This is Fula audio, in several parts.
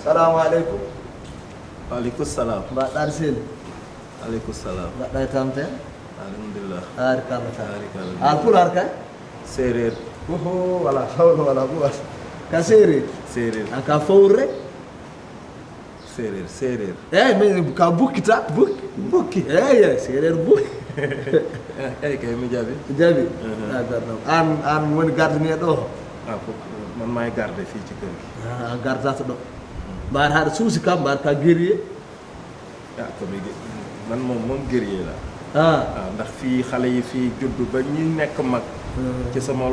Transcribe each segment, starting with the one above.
Assalamualaikum. Waalaikumsalam. Mbak Darsil. Waalaikumsalam. Mbak Day Tampe. Alhamdulillah. Harikalla. Harikalla. Alpul harka? Séeréer. Oho, wala hawla wala quwwata. Ka séeréer. Séeréer. Ka fawre? Séeréer. Mais ka bukkita? Bukki. Séeréer bukki. Kay mi jabi. Jabi. An woni gardien ɗo. Man maay garde fii ci kër gi. Gardata ɗo. Mbaɗa haɗa suusi kam mbaɗa ka guerrier. Man moom guerrier la. Ndax fii xale yi fii juddu ba ñi nekk mag. ci sama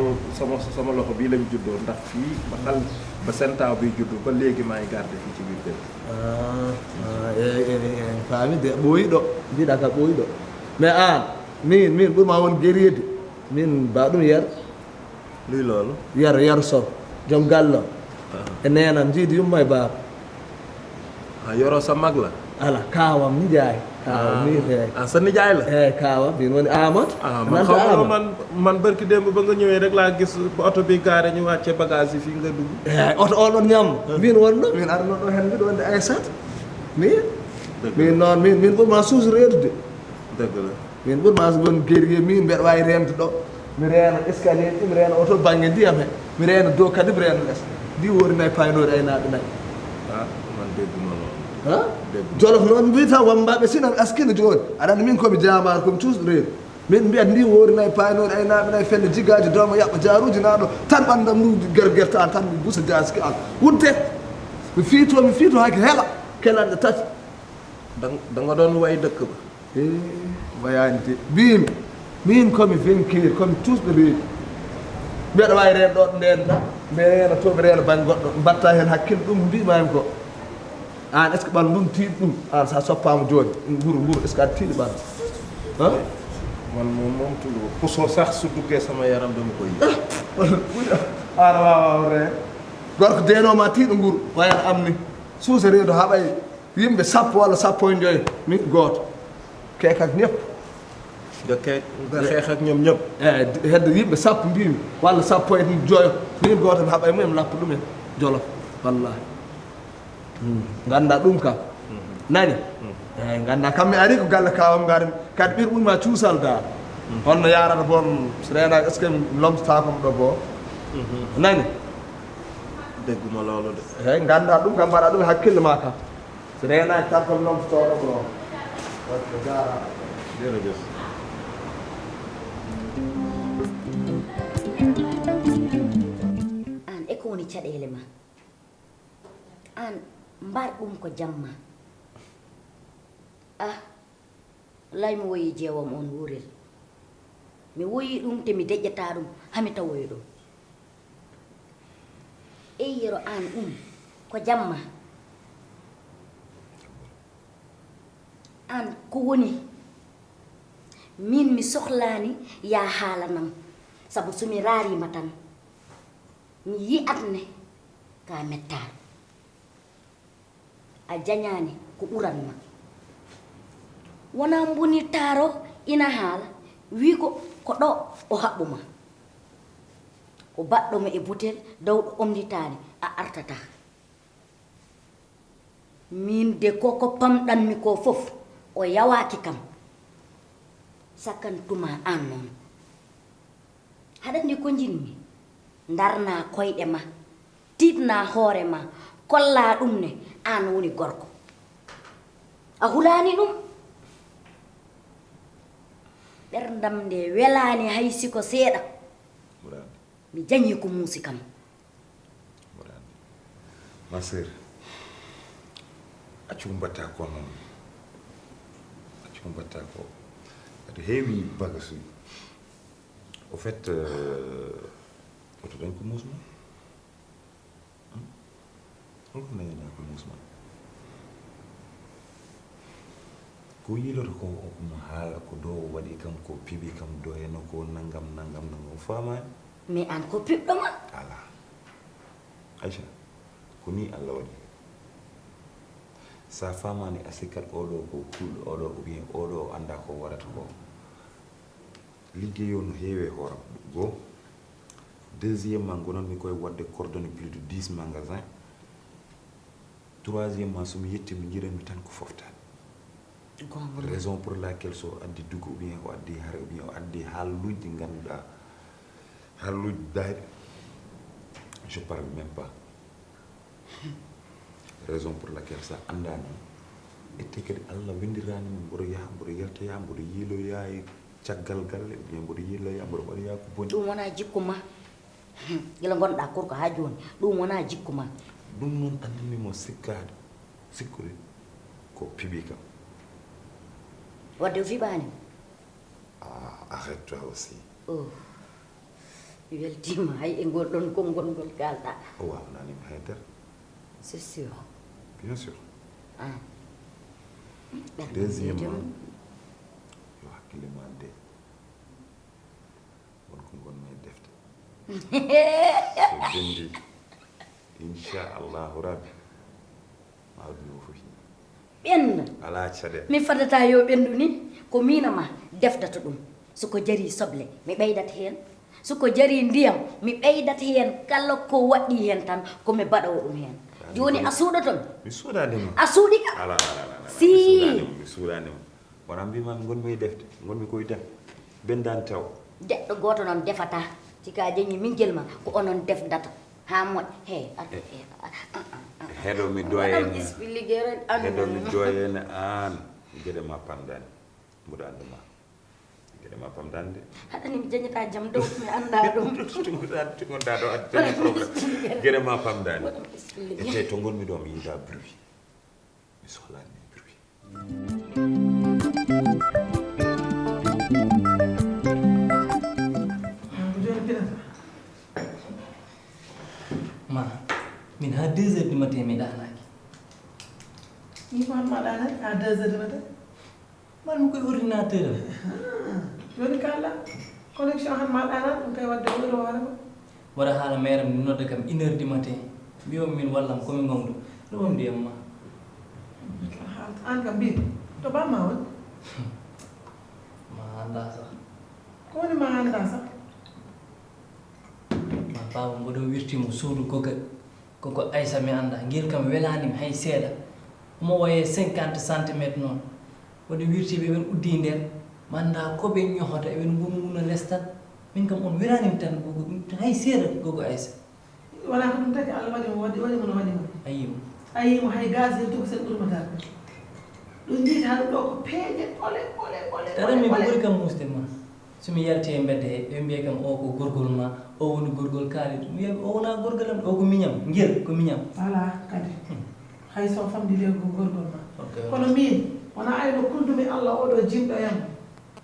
loxo bii lañ juddoo ndax fii ba seen taaw bi juddu ba léegi maay garde fii ci biir kër gi. faami de ɓooyi ɗo mbiɗa ka ɓooyi ɗo mais an min ɓurma won guerrierde min mba ɗum yar luy loolu yar sow joom gallo e nenam jiidi yumma e baaba yoroo sa mag la ala kaawam nijaay kaawa min sa nijaay la kaawa min woni Amadou man xaw man barki démb ba nga ñëwee rek laa gis oto bi gaare ñu wàcce bagage yi fii nga dugg oto oɗon ñammo min wonno min arno ɗo hen mbiɗo wonde Aissata min noon min ɓurma suusreede de dëgg la min ɓurma won guerrier min mbeɗa wawi remde ɗo mi reena escalier ɗi mi reena oto banggue ndiyam he mi reena dow kadi mi reena less ndi worinay paynode aynaɓe nayyi man dégguma loolu Jolof noon mbiyata wambaɓe sinan askine joni aɗa andi min komi jamar komi cuusɗo min mbiyat ndi worinay paynode aynaɓe nayyi fende jigaji dowmo yaɓɓa jaruji naɗo tan ɓandam ɗum guerguerte an tan mi busa jaski an wonte mi fiito hake heeɓa kelanɗe tati da nga doon way dëkk ba wayani de mbimi min komi vainqueur komi cuusɗo reewi mbiɗa wawi reen ɗo ndenta mi reena to mi reena banggue goɗɗo mbatta hen hakkille ɗum mbimami ko an est ce que ɓallu ɗum tiiɗi ɗum an sa soppama joni nguru est ce que aɗa tiiɗi ɓallu man moom tudd puso sax su duggee sama yaram dama koy aɗa wawa reen gorko denoma tiiɗo nguru wayata am ni suusa reedo haɓay yimɓe sappo walla sappo e joyyi min goto keekak ñëpp nga xeex ak ñoom ñëpp hedde yimɓe sappo mbimi walla sappo e joyo min goto mi haɓay mum lappa ɗum en Jolof wallahi ganda ɗum kam nani eyyi ganda kam mi ari ko galle kawam garmi kadi ɓiir ɓurma cuusal da holno yarata bon so renaki est ce que mi lomtotakoma ɗo goo nani dégguma loolu de eyyi ganda ɗum kam mbaɗa ɗum e hakkille ma kam so renaki tan komi lomtotoɗomo ɗon wadde jarama jërëjëf an e ko woni caɗele ma an mbar ɗum ko jamma lay mi woyi jeewam on wurel mi woyi ɗum te mi deƴƴata ɗum hami tawoyi ɗum eyyero an ko jamma an ko woni min mi sohlani ya haalanam sabu somi raarima tan mi yi'atne ka mettani a jañani ko ɓuranma wona mboni taaro ina haala wi ko ɗo o haɓɓuma o baɗɗomo e butel dawɗo omditani a artata min de koko pamɗanmi ko fof o yawaki kam sakkantuma an noon haɗa andi ko jinmi darna koyɗe ma tiɗna hoore ma kolla ɗum ne an woni gorko a hulani ɗum ɓerdam nde welani hay siko seeɗa mi jañi ko muusi kam ma sœur accu mbatta ko noon accu mbatta ko aɗa heewi bagasuji au fait oto dañ ko muusma holko dañana ko muusma ko yiiloto ko omo haala ko do waɗi kam ko piɓi kam doyeno ko nangam famani mais an ko piɓɗoma ala Aïcha ko ni Allah waɗi sa famani a sikkat oɗo ko kulɗo oɗo ou bien oɗo o anda ko waɗata ko liggeyo no heewe hooram goo deuxiémement gonanmi koye wadde coordonné plus de 10 magasins troisiémement somi yetti mi jiranmi tan ko foftade raison pour laquelle so addi dugu ou bien o addi hare ou bien o addi haalluji ɗi ganduɗa haalluji dayɗe je parle même pas raison pour laquelle sa andani ette kadi Allah windiranima mboɗo yaha mboɗo yaltoya mboɗo yiiloya e caggal galle ou bien mboɗo yiiloya mboɗo waɗoya ko boni ɗum wona jikku ma gila gonɗa korko ha joni ɗum wona jikku ma ɗum noon andinimo sikkade sikkude ko piɓi kam wadde o fiɓani arrête toi aussi mi weltima hay e ngol ɗon konngol ngol kalɗa o wawnanima haydara c'est sûr bien sûr deuxiémement yo hakkille ma de wonko gonmi e defte so bendi inchallahu rabbi mawɗum o fof ɓenda ala caɗe mi fadata yo ɓendu ni ko minama defdata ɗum soko jari soble mi ɓeydat hen soko jari ndiyam mi ɓeydat hen kala ko waɗɗi hen tan komi baɗowo ɗum hen joni a suuɗoton mi suuɗanima a suuɗi ka ala si mi suuɗanima wona mbimami gonmi e defte gonmi koye def bendani taw deɗɗo goto noon defata sika jañi minguel ma ko onon defdata ha moƴ heɗomi doyene heɗomi doyene an gueɗe ma pamdani mboɗo anduma gueɗe ma pamdani de haɗani mi jañata jaam dow mi anda ɗum gonɗa ɗo addani probléme gueɗe ma pamdani ete to gonmi ɗo mi yiida bruit mi sohlani bruit ma min ha 2 heures du matin mi ɗanaki ni ko ma ɗanaki ha 2 heures du matin man mi koye ordinateur joni kala connexion han ma ɗanan ɗum kay wadde wuro hoorema waɗa haala mairam ni nodda kam 1 heure du matin mbiyomi min wallam komi gonɗo ɗum ndiyam ma an kam mbi to bamma woni ma anda sax ko woni ma anda sax ma baba mboɗo wirtimo suudu koko Aïssa mi anda guel kam welanimi hay seeɗa omo waye 50 centimétre noon waɗi wirtiɓe eɓen uddi nder mi anda koɓe ñohota eɓen gonmuna less tan min kam on welanimi tan gogo hay seeɗa gogo Aïssa wona ko ɗum taki Allah waɗimo waɗimo no waɗimo ayimo ayimo hay gaz hen tuko sen ɗurmata ɗum jiita ɗum ɗo ko peeje ɓole tara min ɓuri kam musde ma somi yalti e mbedde he ɓe mbiye kam o ko gorgol ma o woni gorgol kaaliɗo mi wiya o wona gorgolam o ko miñam guel ko miñam voilà kadi hay so famdiri ko gorgol ma kono min wona ayno kuldumi Allah oɗo jimɗo yam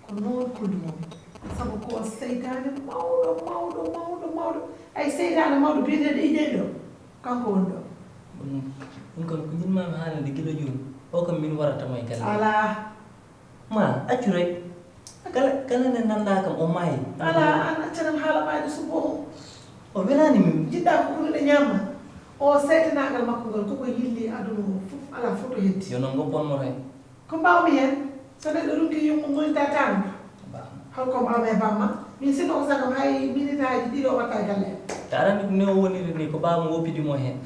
ko noon kuldumomi sabu ko seytane mawɗo ay seytane mawɗo biyeteɗo ijeyi ɗo kanko woni ɗo ɗum kam ko jinmami haalande guila joni o kam min waratamo e galle ala ma accu rek kala nde nanda kam o maayi ala an accanam haala mayde subo o welani min jiɗɗa ko ɓurɗe ñamma o seytanagal makko ngol koko yilli aduna o fof ala fof to heddi yo noon goppon hen ko mbawmi hen so neɗɗo runki yummo gonita tano holko mbawmi e bamma min sino o sagam hay minute aji ɗiɗo watta e galle ta arani ko ne o woniri ni ko babam woppidimo hen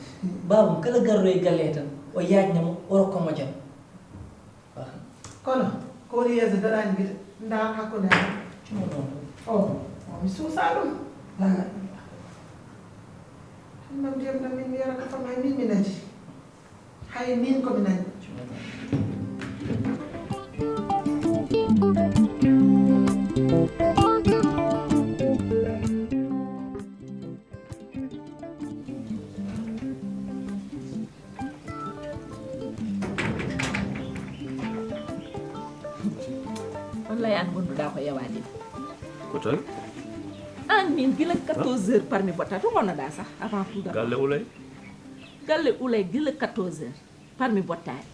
babam kala garɗo e galle tan o yajnamo o rokkamo jam kono ko woni yeeso daɗani guite ndar hakkude o mi suusa ɗum laga ɗum ndiyam ɗam min mi yara ka fam hay min mi naji hay min komi nani wallahi an gonduɗa ko yawani ko toy an min gila 14 heures parmi botta to gonnoɗa sah avant tout galle ulay gila 14 heures parmi bottade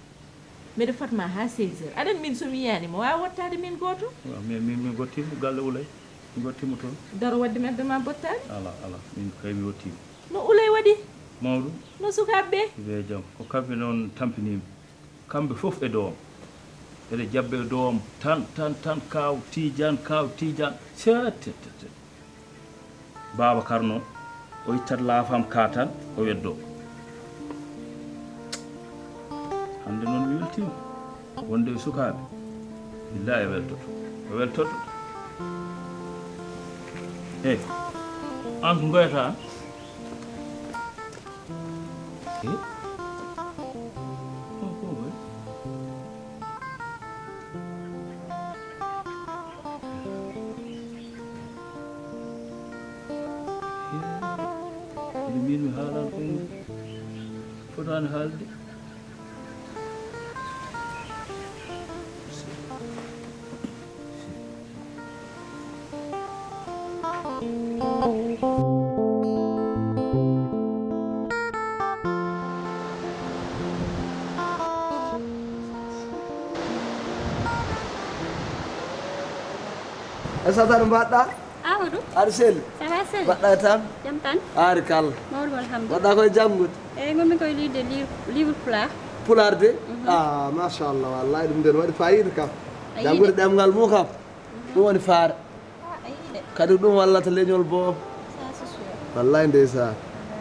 mbeɗa fatma ha 16 heures aɗan min somi yiyanima wawi wottade min goto min gottimo galle ulay mi gottimo toon daro wadde meddema bottade ala min kay mi wottimo no ulay waɗi mawɗum no sukaɓeɓe ɓe jaam ko kamɓe noon tampinimi kamɓe fof e dowam eɗe jabbe e dowam tan kaw tidiane settete babacar noon o ittat laafam ka tan o weddo hande noon mi weltima wonde e sukaɓe billahi e weltoto eyyi an ko goyata an min mi haalan ko fotani haalde Asatan mbaɗɗa Amadou aɗa selli ça va sel mbaɗɗa tan jam tan ari kalla mawɗum alhamdulillah waɗɗa koye janggude eyyi gonmi koye lide livre pulaar pular de machallah wallahi ɗum nden waɗi fayida kam janggude ɗemgal mum kam ɗum woni faare ayiɗe kadi ɗum wallata leñol boom ça c'est sûr wallahi ndeysan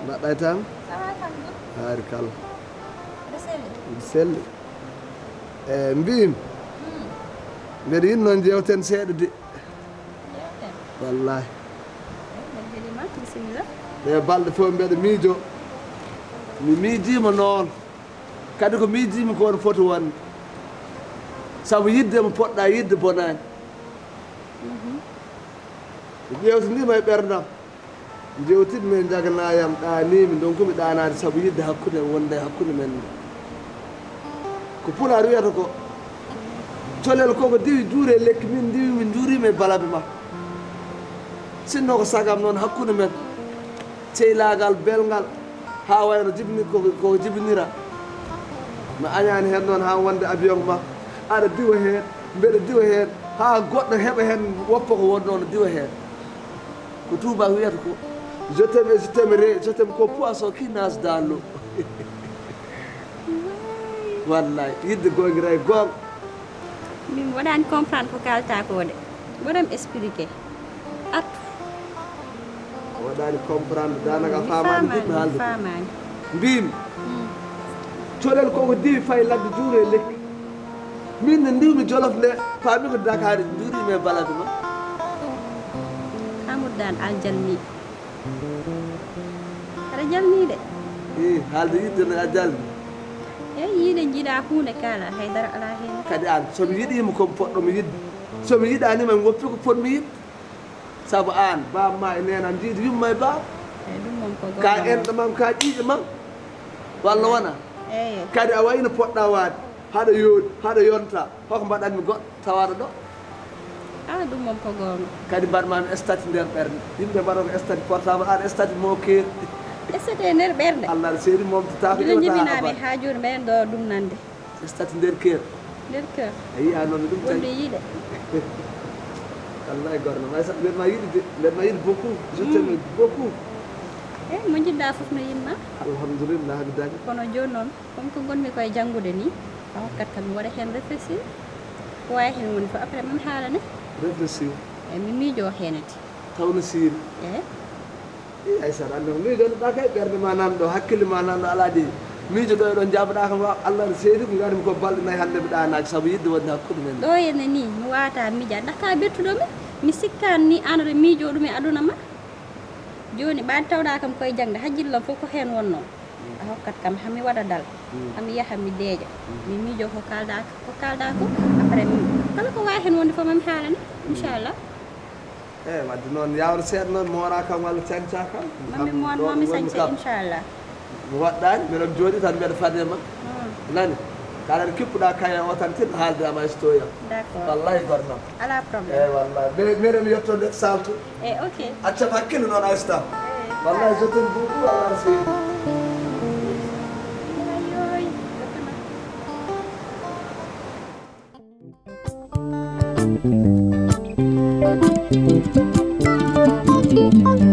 mbaɗɗa tan ça va alhamdulillah ari kalla aɗa selli mbiɗa selli e mbimi mbeɗa yinno jewten seeɗa de jewten wallahi mbeɗa jeɗima bisimilla e balɗe fof mbeɗa miijo mi miijima noon kadi ko miijimi ko won foti wonde saabu yidde mo poɗɗa yidde bonani mi ƴewtidima e ɓerdam jewtidmi e jaganayam ɗanimi donkumi ɗanade saabu yidde hakkude wonde hakkude men ko pular wiyata ko colel koko diwi juure e lekki min diwi min juurima e balabe ma sinno ko sagam noon hakkude men ceylagal belgal ha wayno jibini koko jibinira mi añani hen noon ha wonde avion ma aɗa diwa hen mbeɗa diwa hen ha goɗɗo heɓa hen woppa ko wonno no diwa hen ko tubac wiyata ko je t'aime et je t'aimerai je t'aime ko poisson qui nage dans l'eau wallahi yidde gongira e gonga min waɗani comprendre ko kalta ko de waɗam expliqué attu waɗani comprendre danaka famani jiɗɗo haalde famani mbimi colel koko diwi fay ladde juure e lekki min ne ndiwmi jolof nde faami ko dakar juurimi e balade ma hamouddan aljalmi aɗa jalmi de i haalde yidde no a jalmi eyyi yiide jiiɗa hunde kala haydara ala hen kadi an somi yiɗima komi poɗɗomi yidde somi yiɗanima mi woppi ko potmi yidde saabu an bamma e nena jiidi yumma e bam eyyi ɗum moom ko ka enɗo mam ka ƴiiƴe mam walla wona eyyi kadi a wayno poɗɗa waade haɗa yooɗi haɗa yonta hoko mbaɗanmi goɗɗo tawaɗo ɗo ɗum moom ko gonga kadi mbaɗmami statut nder ɓerde yimɓe mbaɗo ko statut portable an statut mo keeri estate e nder ɓerde allah aɗa seedi momtotako ɗiɗo jibinaɓe ha joni ɓen ɗo ɗum nande statut nder keer nder cœur a yiya noon ɗum gonɗo tagi yiiɗe wallahi gorno may saɗa mbiɗma yiɗi de mbiɗma yiɗi beaucoup je t'aime beaucoup eyyi mo jiɗɗa foof no yinma alhamdulillah mi dañi kono joni noon comme ko gonmi koye janggude ni a hokkat kam mi waɗa hen réfléchir ko wawi hen woni fof après min haalane réfléchir eyyi mi miijo henete tawno siiri eyyi aysata andi ko miijonoɗa kay ɓerde ma nanɗo hakkille ma nanɗo ala de miijo ɗo e ɗon jaɓaɗa kam allah ne seedi ko garmi ko balɗe nayyi hande mi ɗanaji saabu yidde wonde hakkude men ɗo henne ni mi wawata miija ɗakka bettuɗomi mi sikkani ni an aɗa miijo ɗum e aduna ma joni ɓaade tawɗa kam koye jangde hajjillam fof ko hen wonno a hokkat kam hami waɗa dal ami yaha mi deeja mi miijo ko kalda ko après kala ko wawi hen wonde fof mami haalane inchallah wadde noon yawre seeɗa noon moora kam walla canca kam mami sañse inchallah mi waɗɗani mbiɗon jooɗi tan mbiɗa fade ma nani kaɗaɗa kippuɗa kaye o tan tin haaldama e stoyam d'accord wallahi gornam ala probléme wallahi mbiɗemi yettode salto ok accat hakkille noon aysta wallahi je t'aime beaucoup Allah seydi Thank you.